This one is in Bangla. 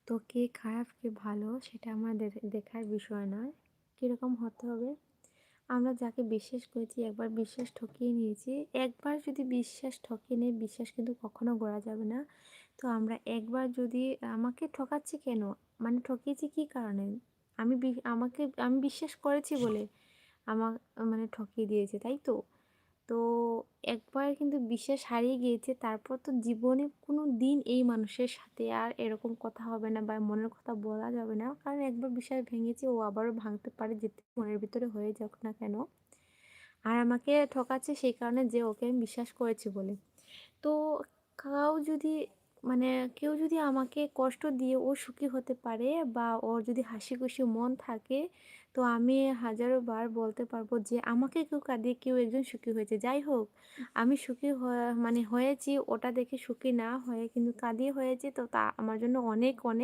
তো কে খারাপ কে ভালো সেটা আমার দেখার বিষয় নয়। কীরকম হতে হবে? আমরা যাকে বিশ্বাস করেছি একবার বিশ্বাস ঠকিয়ে নিয়েছি। একবার যদি বিশ্বাস ঠকিয়ে নেই, বিশ্বাস কিন্তু কখনো গড়া যাবে না। তো আমরা একবার যদি আমাকে ঠকাচ্ছে কেন? মানে ঠকিয়েছে কী কারণে? আমি বিশ্বাস করেছি বলে আমা মানে ঠকিয়ে দিয়েছে, তাই তো? তো একবার কিন্তু বিশ্বাস হারিয়ে গিয়েছে, তারপর তো জীবনে কোনো দিন এই মানুষের সাথে আর এরকম কথা হবে না বা মনের কথা বলা যাবে না। কারণ একবার বিশ্বাস ভেঙেছে, ও আবারও ভাঙতে পারে, যেতে মনের ভিতরে হয়ে যাক না কেন। আর আমাকে ঠকাচ্ছে সেই কারণে যে ওকে আমি বিশ্বাস করেছি বলে। তো কাউ যদি মানে কেউ যদি আমাকে কষ্ট দিয়ে ও সুখী হতে পারে বা ওর যদি হাসি খুশি মন থাকে, তো আমি হাজারো বার বলতে পারবো যে আমাকে কেউ কাঁদিয়ে কেউ একজন সুখী হয়েছে। যাই হোক, আমি সুখী হয়েছি ওটা দেখে সুখী না হয়ে কিন্তু কাঁদিয়ে হয়েছি, তো তা আমার জন্য অনেক অনেক